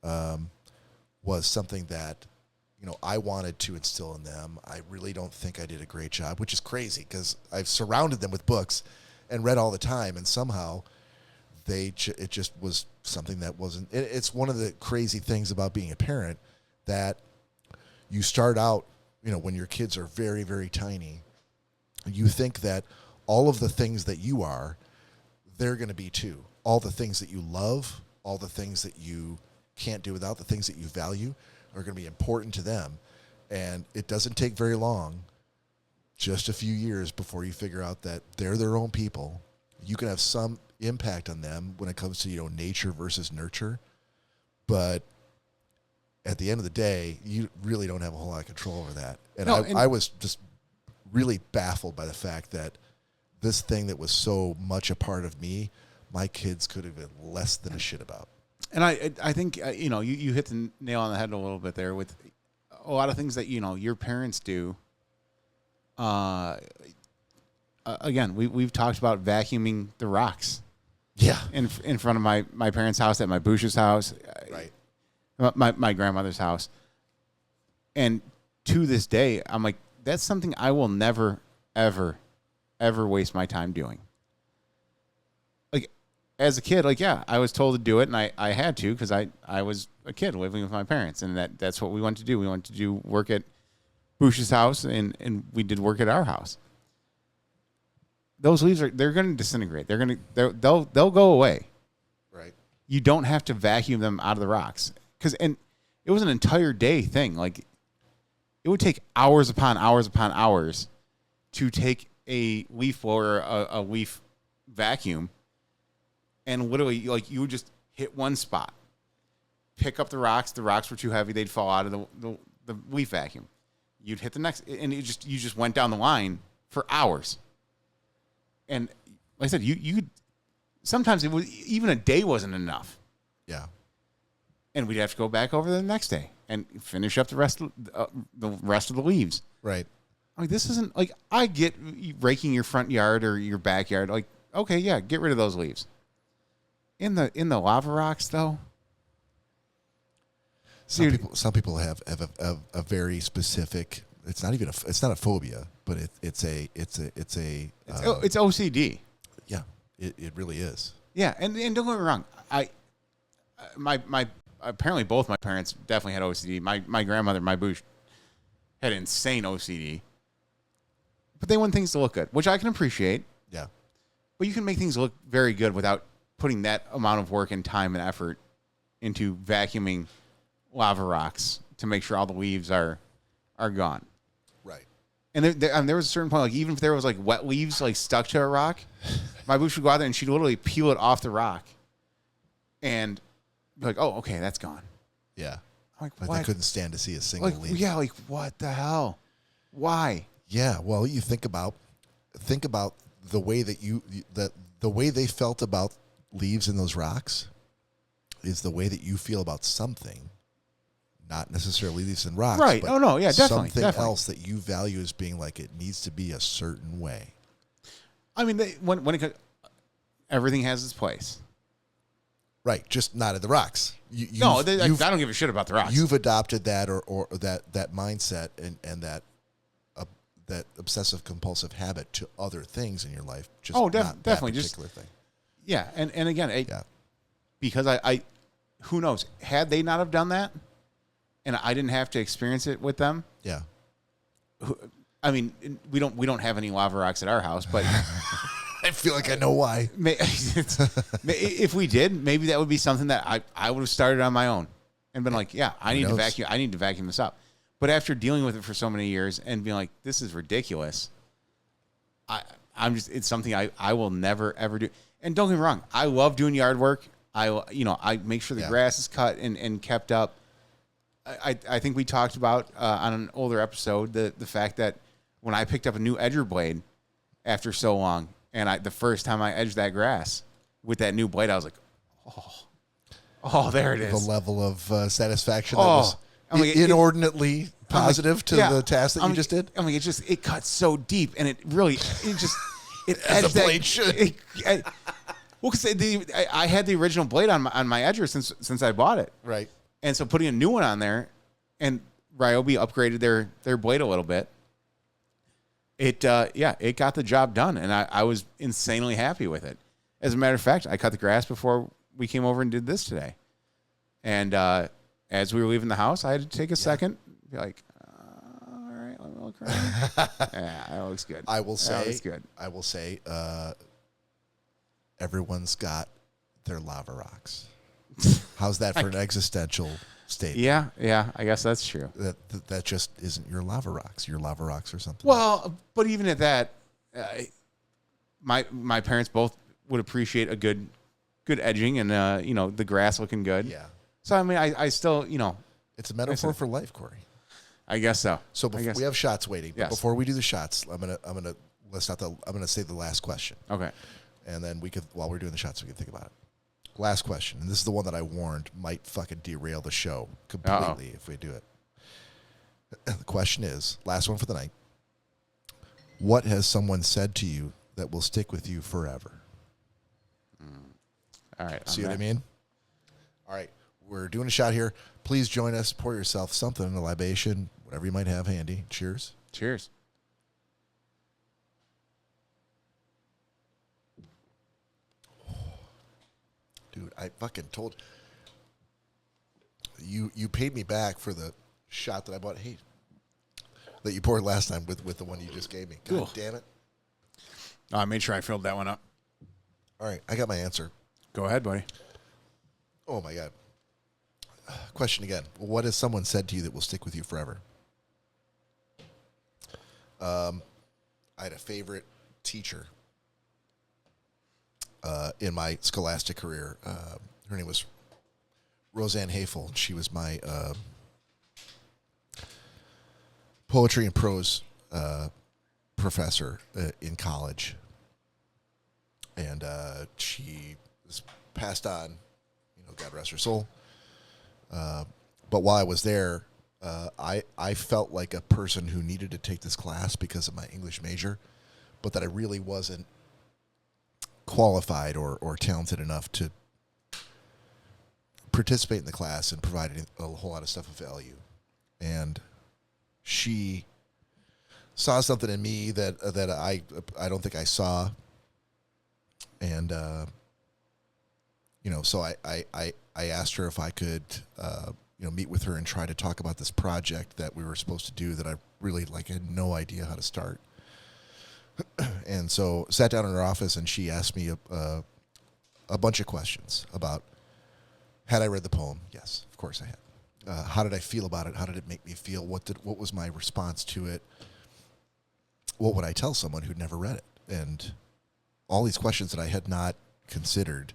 Speaker 1: was something that, I wanted to instill in them. I really don't think I did a great job, which is crazy because I've surrounded them with books and read all the time, and somehow it just was something that wasn't. It's one of the crazy things about being a parent that you start out, when your kids are very, very tiny, you think that all of the things that you are, they're going to be too. All the things that you love, all the things that you can't do without, the things that you value are going to be important to them. And it doesn't take very long, just a few years before you figure out that they're their own people. You can have some impact on them when it comes to, nature versus nurture. But at the end of the day, you really don't have a whole lot of control over that. And I was just really baffled by the fact that this thing that was so much a part of me, my kids could have been less than a shit about.
Speaker 2: And I think, you hit the nail on the head a little bit there with a lot of things that, your parents do. Again, we've talked about vacuuming the rocks.
Speaker 1: Yeah.
Speaker 2: In front of my parents' house, at my Bush's house.
Speaker 1: Right.
Speaker 2: My grandmother's house. And to this day, I'm like, that's something I will never, ever, ever waste my time doing. Like, as a kid, I was told to do it, and I had to because I was a kid living with my parents, and that's what we wanted to do. We wanted to do work at Bush's house, and we did work at our house. Those leaves they're going to disintegrate. They'll go away.
Speaker 1: Right.
Speaker 2: You don't have to vacuum them out of the rocks and it was an entire day thing. Like, it would take hours upon hours upon hours to take a leaf blower, a leaf vacuum, and literally, you would just hit one spot, pick up the rocks. The rocks were too heavy; they'd fall out of the leaf vacuum. You'd hit the next, and you just went down the line for hours. And like I said, you sometimes it was even a day wasn't enough.
Speaker 1: Yeah. And
Speaker 2: we'd have to go back over the next day and finish up the rest of the leaves.
Speaker 1: Right.
Speaker 2: Like, this isn't like, I get raking your front yard or your backyard. Like, okay, yeah, get rid of those leaves. In the lava rocks, though.
Speaker 1: Some people have a very specific. It's not a phobia, but it's
Speaker 2: OCD.
Speaker 1: Yeah, it really is.
Speaker 2: Yeah, and don't get me wrong. My apparently both my parents definitely had OCD. My grandmother, my Bush, had insane OCD. But they want things to look good, which I can appreciate.
Speaker 1: Yeah.
Speaker 2: But you can make things look very good without putting that amount of work and time and effort into vacuuming lava rocks to make sure all the leaves are gone.
Speaker 1: Right.
Speaker 2: And there was a certain point, like, even if there was wet leaves stuck to a rock, my Bush would go out there and she'd literally peel it off the rock and be like, "Oh, okay, that's gone."
Speaker 1: Yeah.
Speaker 2: I'm like,
Speaker 1: but
Speaker 2: what?
Speaker 1: they couldn't stand to see a single leaf.
Speaker 2: Yeah, what the hell? Why?
Speaker 1: Yeah. Well, you think about the way that the way they felt about leaves in those rocks is the way that you feel about something. Not necessarily leaves and rocks,
Speaker 2: right?
Speaker 1: But
Speaker 2: oh no, yeah, definitely.
Speaker 1: Something else that you value as being like it needs to be a certain way.
Speaker 2: I mean, when everything has its place,
Speaker 1: Right, just not in the rocks.
Speaker 2: I don't give a shit about the rocks.
Speaker 1: You've adopted that or that mindset and that obsessive compulsive habit to other things in your life. Just not
Speaker 2: definitely
Speaker 1: that particular thing.
Speaker 2: Yeah, and again, because I who knows, had they not have done that, and I didn't have to experience it with them.
Speaker 1: Yeah.
Speaker 2: I mean, we don't have any lava rocks at our house, but
Speaker 1: I feel like I know why.
Speaker 2: If we did, maybe that would be something that I would have started on my own and been like, yeah, I need to vacuum this up. But after dealing with it for so many years and being like, this is ridiculous, it's something I will never ever do. And don't get me wrong, I love doing yard work. I make sure the grass is cut and kept up. I think we talked about on an older episode the fact that when I picked up a new edger blade after so long, and the first time I edged that grass with that new blade, I was like, oh, there it is.
Speaker 1: The level of satisfaction that was inordinately positive to the task that you just did.
Speaker 2: I mean, it cuts so deep, and it
Speaker 1: as a blade should.
Speaker 2: Well, because I had the original blade on my edger since I bought it,
Speaker 1: right?
Speaker 2: And so putting a new one on there, and Ryobi upgraded their blade a little bit. It got the job done, and I was insanely happy with it. As a matter of fact, I cut the grass before we came over and did this today. And as we were leaving the house, I had to take a second, be like, all right, let me look around. Yeah, that looks good.
Speaker 1: I will say,
Speaker 2: that looks good.
Speaker 1: I will say, everyone's got their lava rocks. How's that for an existential statement?
Speaker 2: Yeah, I guess that's true.
Speaker 1: That just isn't your lava rocks. Your lava rocks or something.
Speaker 2: Well, but even at that, my parents both would appreciate a good edging and the grass looking good.
Speaker 1: Yeah.
Speaker 2: So I mean, I still
Speaker 1: it's a metaphor for life, Cory.
Speaker 2: I guess so.
Speaker 1: So we have shots waiting.
Speaker 2: Yes.
Speaker 1: But before we do the shots, I'm gonna say the last question.
Speaker 2: Okay.
Speaker 1: And then while we're doing the shots, we can think about it. Last question, and this is the one that I warned might fucking derail the show completely if we do it. The question is, last one for the night. What has someone said to you that will stick with you forever?
Speaker 2: All right.
Speaker 1: See what I mean? All right. We're doing a shot here. Please join us. Pour yourself something in a libation, whatever you might have handy. Cheers.
Speaker 2: Cheers.
Speaker 1: Dude, I fucking told you paid me back for the shot that I bought. Hey, that you poured last time with the one you just gave me. God damn it.
Speaker 2: Oh, I made sure I filled that one up.
Speaker 1: All right, I got my answer.
Speaker 2: Go ahead, buddy.
Speaker 1: Oh, my God. Question again. What has someone said to you that will stick with you forever? I had a favorite teacher in my scholastic career. Her name was Roseanne Hafel. She was my poetry and prose professor in college. And she was passed on, God rest her soul. But while I was there, I felt like a person who needed to take this class because of my English major, but that I really wasn't qualified or talented enough to participate in the class and provide a whole lot of stuff of value. And she saw something in me that I don't think I saw. And so I asked her if I could meet with her and try to talk about this project that we were supposed to do that I really had no idea how to start. And so sat down in her office and she asked me a bunch of questions about, had I read the poem? Yes, of course I had. How did I feel about it? How did it make me feel? What was my response to it? What would I tell someone who'd never read it? And all these questions that I had not considered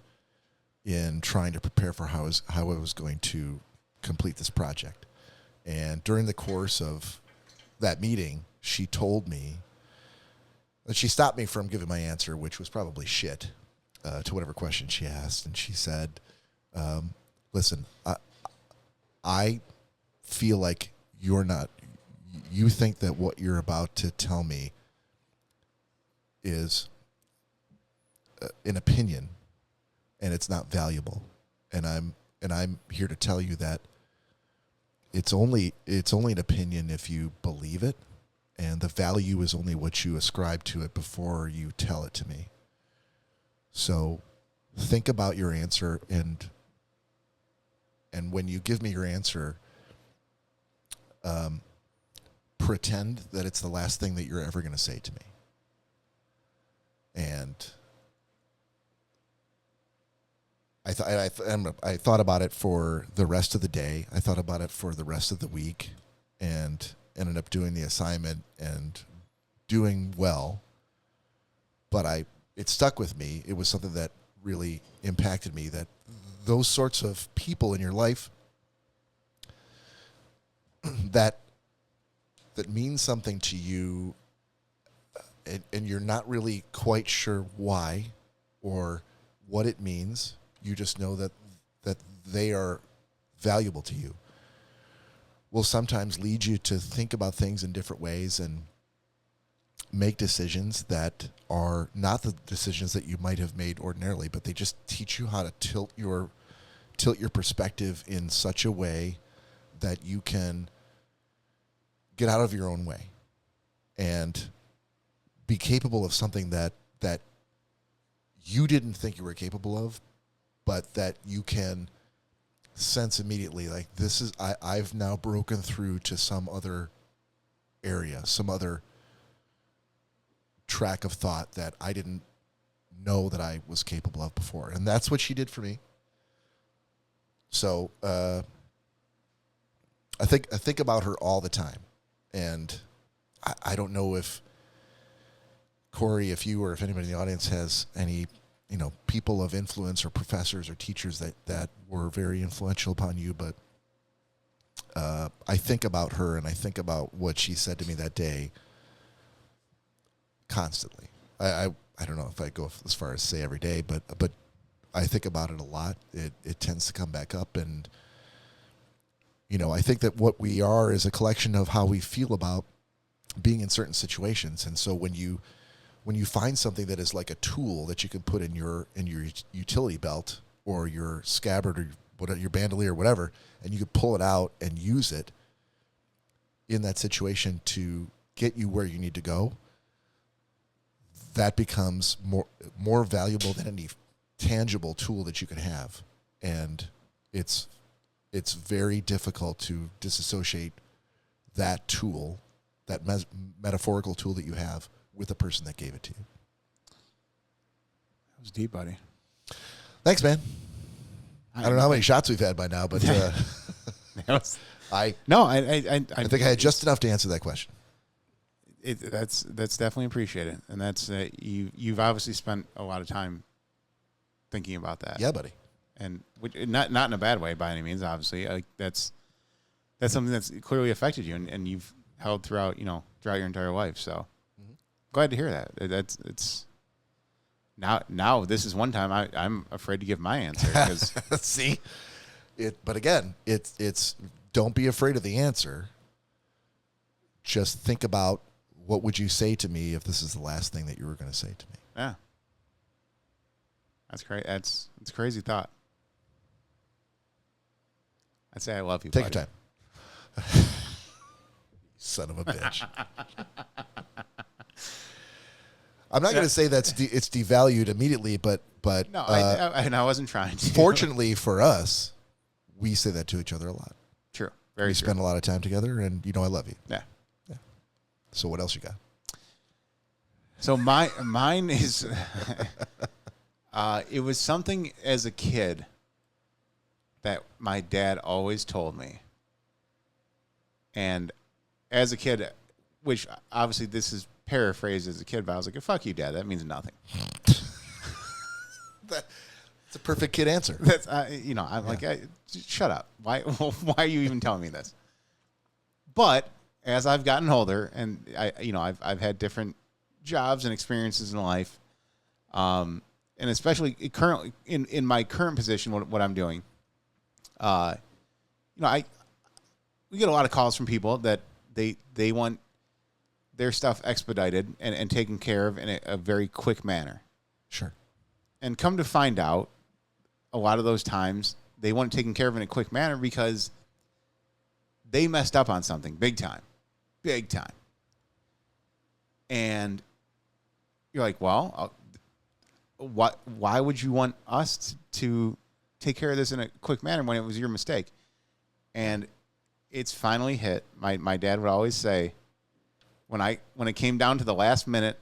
Speaker 1: in trying to prepare for how I was going to complete this project. And during the course of that meeting, she told me, she stopped me from giving my answer, which was probably shit, to whatever question she asked. And she said, listen, I feel like you think that what you're about to tell me is an opinion and it's not valuable. and I'm here to tell you that it's only an opinion if you believe it, and the value is only what you ascribe to it before you tell it to me. So think about your answer, and when you give me your answer, pretend that it's the last thing that you're ever going to say to me. And I thought about it for the rest of the day. I thought about it for the rest of the week, and ended up doing the assignment and doing well. But it stuck with me. It was something that really impacted me, that those sorts of people in your life that mean something to you, and you're not really quite sure why or what it means. You just know that they are valuable to you, will sometimes lead you to think about things in different ways and make decisions that are not the decisions that you might have made ordinarily, but they just teach you how to tilt your perspective in such a way that you can get out of your own way and be capable of something that you didn't think you were capable of, but that you can sense immediately, like, this is, I've now broken through to some other area, some other track of thought that I didn't know that I was capable of before. And that's what she did for me. So I think about her all the time. And I don't know if, Cory, if you or if anybody in the audience has any, people of influence or professors or teachers that were very influential upon you, but I think about her and I think about what she said to me that day constantly. I don't know if I go as far as say every day, but I think about it a lot. It tends to come back up, and I think that what we are is a collection of how we feel about being in certain situations. And so when you find something that is like a tool that you can put in your utility belt or your scabbard or whatever, your bandolier or whatever, and you can pull it out and use it in that situation to get you where you need to go, that becomes more valuable than any tangible tool that you can have. And it's very difficult to disassociate that tool, that metaphorical tool that you have, with the person that gave it to you.
Speaker 2: That was deep, buddy.
Speaker 1: Thanks, man. I don't know how many shots we've had by now, but I think I had just enough to answer that question.
Speaker 2: That's definitely appreciated, and that's you've obviously spent a lot of time thinking about that.
Speaker 1: Yeah, buddy.
Speaker 2: And not in a bad way by any means. Obviously, that's something that's clearly affected you, and you've held throughout your entire life. So glad to hear that. It's now this is one time I'm afraid to give my answer because
Speaker 1: see it. But again, it's don't be afraid of the answer. Just think about, what would you say to me if this is the last thing that you were going to say to me?
Speaker 2: Yeah, that's great. It's a crazy thought. I'd say I love you.
Speaker 1: Take
Speaker 2: buddy.
Speaker 1: your time. Son of a bitch. I'm not going to say it's devalued immediately, but
Speaker 2: no, I wasn't trying to.
Speaker 1: Fortunately for us, we say that to each other a lot.
Speaker 2: True.
Speaker 1: We spend a lot of time together, and I love you.
Speaker 2: Yeah.
Speaker 1: So what else you got?
Speaker 2: So mine is, it was something as a kid that my dad always told me. And as a kid, which obviously this is paraphrased as a kid, but I was like, fuck you, Dad. That means nothing.
Speaker 1: That's a perfect kid answer.
Speaker 2: That's I'm like, shut up. Why are you even telling me this? But as I've gotten older, and I've had different jobs and experiences in life, and especially currently in my current position, what I'm doing, we get a lot of calls from people that they want their stuff expedited and taken care of in a very quick manner.
Speaker 1: Sure.
Speaker 2: And come to find out, a lot of those times they want it taken care of in a quick manner because they messed up on something big time. And you're like, well, why would you want us to take care of this in a quick manner when it was your mistake? And it's finally hit. My dad would always say, when it came down to the last minute,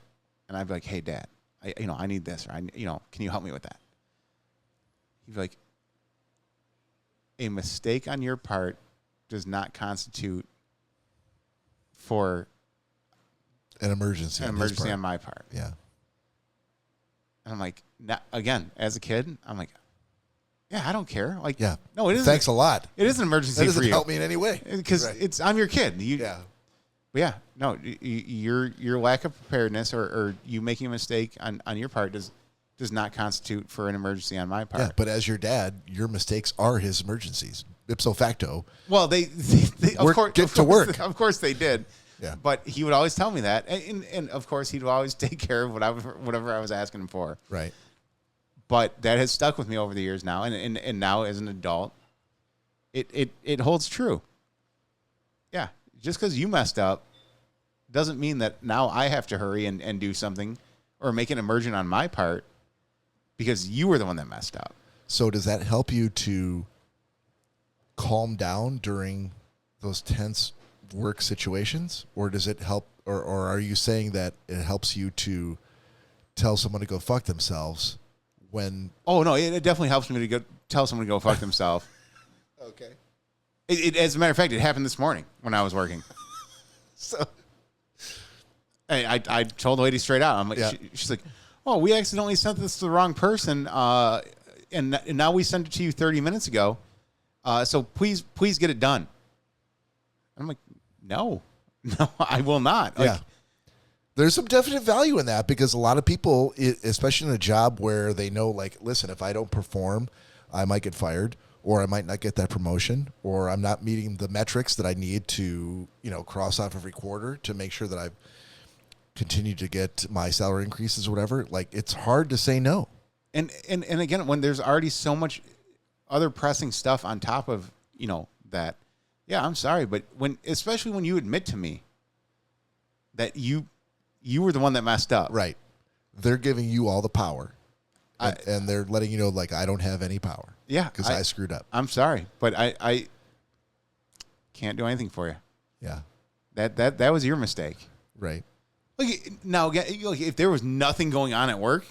Speaker 2: and I'd be like, hey, Dad, I need this, or can you help me with that? He'd be like, a mistake on your part does not constitute for
Speaker 1: an emergency.
Speaker 2: On my part.
Speaker 1: Yeah.
Speaker 2: And I'm like, again, as a kid, I'm like, yeah, I don't care. Like,
Speaker 1: yeah,
Speaker 2: no, it isn't.
Speaker 1: Thanks a lot.
Speaker 2: It is an emergency
Speaker 1: that doesn't
Speaker 2: for you.
Speaker 1: Help me in any way
Speaker 2: because I'm your kid.
Speaker 1: Yeah.
Speaker 2: But yeah, no, your lack of preparedness or you making a mistake on your part does not constitute for an emergency on my part.
Speaker 1: Yeah, but as your dad, your mistakes are his emergencies, ipso facto.
Speaker 2: Well, they
Speaker 1: get to work.
Speaker 2: Of course they did.
Speaker 1: Yeah.
Speaker 2: But he would always tell me that, and of course he'd always take care of whatever I was asking him for.
Speaker 1: Right.
Speaker 2: But that has stuck with me over the years now, and now as an adult, it holds true. Yeah, just because you messed up doesn't mean that now I have to hurry and do something or make an emergent on my part because you were the one that messed up.
Speaker 1: So does that help you to calm down during those tense work situations, or does it help, or are you saying that it helps you to tell someone to go fuck themselves when?
Speaker 2: Oh no, it definitely helps me to go tell someone to go fuck themselves.
Speaker 1: Okay.
Speaker 2: As a matter of fact, it happened this morning when I was working.
Speaker 1: So
Speaker 2: I told the lady straight out. I'm like,
Speaker 1: yeah.
Speaker 2: She's like, "Oh, we accidentally sent this to the wrong person, and now we sent it to you 30 minutes ago. So please get it done." I'm like, no, I will not. Like,
Speaker 1: yeah. There's some definite value in that because a lot of people, especially in a job where they know, like, listen, if I don't perform, I might get fired, or I might not get that promotion, or I'm not meeting the metrics that I need to, cross off every quarter to make sure that I continue to get my salary increases or whatever. Like, it's hard to say no.
Speaker 2: And again, when there's already so much other pressing stuff on top of, that, yeah, I'm sorry, but especially when you admit to me that you were the one that messed up.
Speaker 1: Right. They're giving you all the power. And they're letting you know, like, I don't have any power.
Speaker 2: Yeah.
Speaker 1: Because I screwed up.
Speaker 2: I'm sorry, but I can't do anything for you.
Speaker 1: Yeah.
Speaker 2: That was your mistake.
Speaker 1: Right.
Speaker 2: Like, now, if there was nothing going on at work,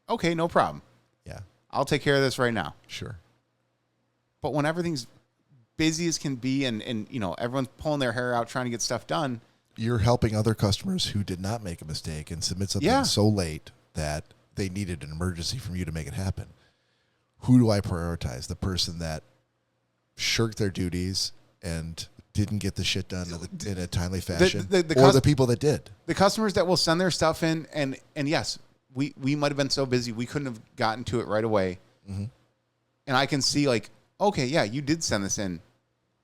Speaker 2: okay, no problem.
Speaker 1: Yeah.
Speaker 2: I'll take care of this right now.
Speaker 1: Sure.
Speaker 2: But when everything's busy as can be and everyone's pulling their hair out trying to get stuff done,
Speaker 1: you're helping other customers who did not make a mistake and submit something so late that they needed an emergency from you to make it happen. Who do I prioritize? The person that shirked their duties and didn't get the shit done in a timely fashion, or the people that did?
Speaker 2: The customers that will send their stuff in, and yes, we might have been so busy we couldn't have gotten to it right away.
Speaker 1: Mm-hmm.
Speaker 2: And I can see, like, okay, yeah, you did send this in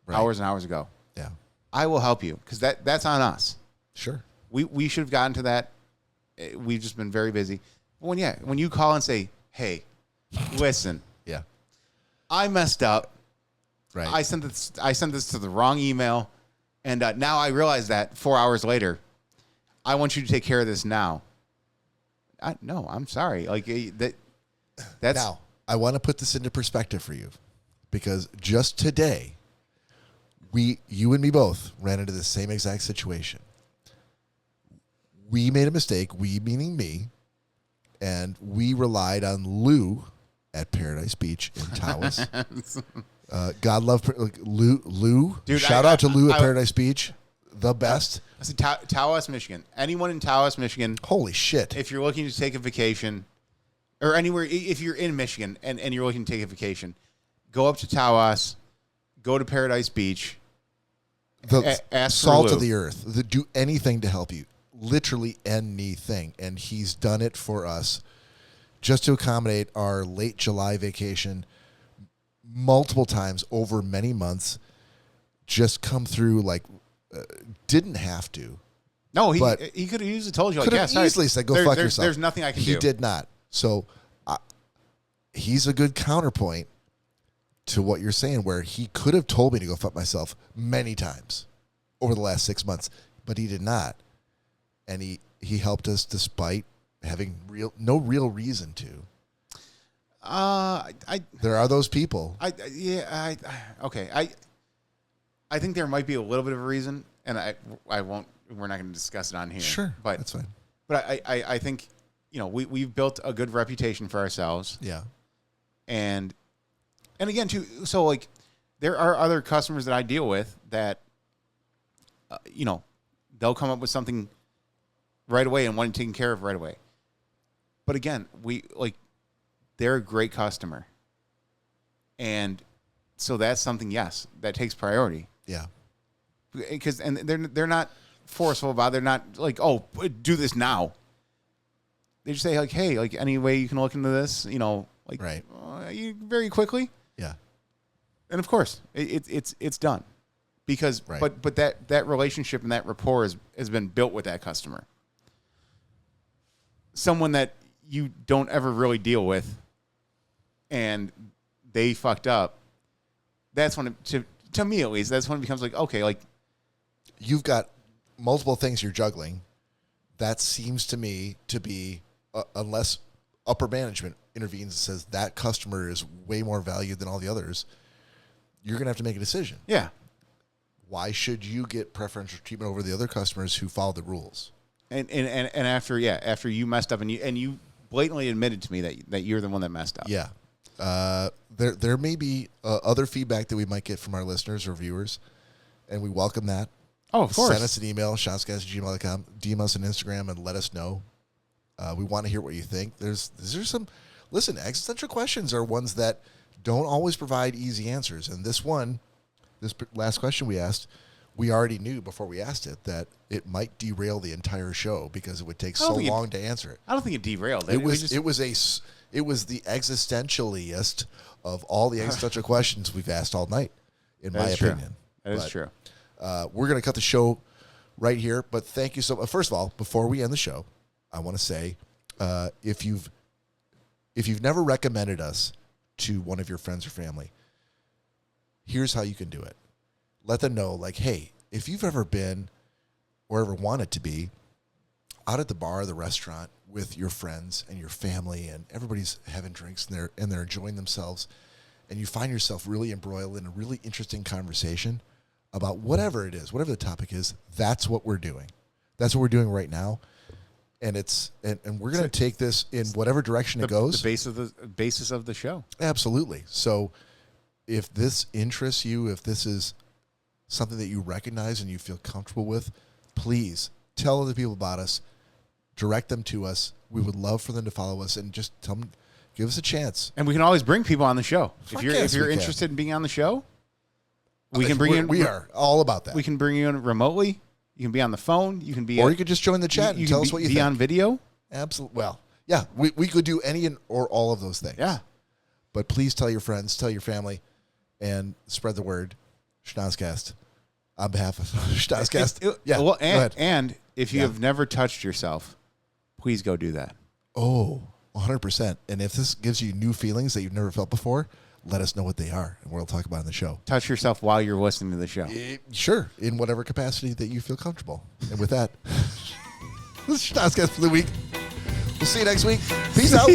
Speaker 2: hours and hours ago.
Speaker 1: Yeah.
Speaker 2: I will help you because that's on us.
Speaker 1: Sure.
Speaker 2: We should have gotten to that. We've just been very busy. When you call and say, hey, listen,
Speaker 1: yeah,
Speaker 2: I messed up.
Speaker 1: Right.
Speaker 2: I sent this to the wrong email, and now I realize that 4 hours later. I want you to take care of this now. No, I'm sorry. Like that's
Speaker 1: now. I want to put this into perspective for you, because just today, you and me both ran into the same exact situation. We made a mistake. We meaning me, and we relied on Lou at Paradise Beach in Tawas. God love Lou. Dude, shout out to Lou at Paradise Beach, the best.
Speaker 2: Tawas, Michigan. Anyone in Tawas, Michigan?
Speaker 1: Holy shit!
Speaker 2: If you're looking to take a vacation, or anywhere, if you're in Michigan and you're looking to take a vacation, go up to Tawas, go to Paradise Beach.
Speaker 1: The
Speaker 2: ask
Speaker 1: salt
Speaker 2: for
Speaker 1: of the earth. Do anything to help you. Literally anything, and he's done it for us just to accommodate our late July vacation multiple times over many months. Just come through, like, didn't have to.
Speaker 2: No, he could have easily told you, like,
Speaker 1: could have easily said, "Go fuck yourself."
Speaker 2: There's nothing I can do.
Speaker 1: He did not. So he's a good counterpoint to what you're saying, where he could have told me to go fuck myself many times over the last 6 months, but he did not. And he helped us despite having no real reason to. There are those people.
Speaker 2: Okay. I think there might be a little bit of a reason, and I won't. We're not going to discuss it on here.
Speaker 1: Sure,
Speaker 2: but
Speaker 1: that's fine.
Speaker 2: But I think we've built a good reputation for ourselves.
Speaker 1: Yeah.
Speaker 2: And again too. So like, there are other customers that I deal with that, they'll come up with something right away and want it taken care of right away. But again, they're a great customer. And so that's something, yes, that takes priority.
Speaker 1: Yeah.
Speaker 2: Because they're not forceful about it. They're not like, oh, do this now. They just say like, hey, like any way you can look into this,
Speaker 1: right.
Speaker 2: Very quickly.
Speaker 1: Yeah.
Speaker 2: And of course, it's done. Because
Speaker 1: right.
Speaker 2: but that relationship and that rapport has been built with that customer. Someone that you don't ever really deal with, and they fucked up. That's when to me at least, that's when it becomes like, okay, like
Speaker 1: you've got multiple things you're juggling. That seems to me to be unless upper management intervenes and says that customer is way more valued than all the others, you're gonna have to make a decision.
Speaker 2: Yeah.
Speaker 1: Why should you get preferential treatment over the other customers who follow the rules?
Speaker 2: And after you messed up and you blatantly admitted to me that you're the one that messed up.
Speaker 1: Yeah. There may be other feedback that we might get from our listeners or viewers, and we welcome that.
Speaker 2: Oh, of course.
Speaker 1: Send us an email, shotscast@gmail.com, DM us on Instagram, and let us know. We want to hear what you think. There's some, listen, existential questions are ones that don't always provide easy answers. And this last question we asked, we already knew before we asked it that it might derail the entire show because it would take so long to answer it.
Speaker 2: I don't think it derailed.
Speaker 1: It was the existentialiest of all the existential questions we've asked all night, in my opinion.
Speaker 2: That is true.
Speaker 1: We're going to cut the show right here, but thank you so much. First of all, before we end the show, I want to say, if you've never recommended us to one of your friends or family, here's how you can do it. Let them know, like, hey, if you've ever been or ever wanted to be out at the bar or the restaurant with your friends and your family and everybody's having drinks and they're enjoying themselves, and you find yourself really embroiled in a really interesting conversation about whatever it is, whatever the topic is, that's what we're doing. That's what we're doing right now. And we're going to take this in whatever direction it goes.
Speaker 2: The basis of the show.
Speaker 1: Absolutely. So if this interests you, if this is something that you recognize and you feel comfortable with, please tell other people about us, direct them to us. We would love for them to follow us and just tell them, give us a chance.
Speaker 2: And we can always bring people on the show.
Speaker 1: If
Speaker 2: you're interested in being on the show, we can bring you in.
Speaker 1: We are all about that.
Speaker 2: We can bring you in remotely. You can be on the phone. You can be,
Speaker 1: or you could just join the chat and tell us what you think.
Speaker 2: Be on video.
Speaker 1: Absolutely. Well, yeah, we could do any or all of those things.
Speaker 2: Yeah.
Speaker 1: But please tell your friends, tell your family, and spread the word. Schnozcast on behalf of Schnozcast. Yeah.
Speaker 2: Well, and if you have never touched yourself, please go do that.
Speaker 1: Oh, 100%. And if this gives you new feelings that you've never felt before, let us know what they are, and we'll talk about it in the show.
Speaker 2: Touch yourself while you're listening to the show.
Speaker 1: Sure, in whatever capacity that you feel comfortable. And with that, this is Schnozcast for the week. We'll see you next week. Peace out.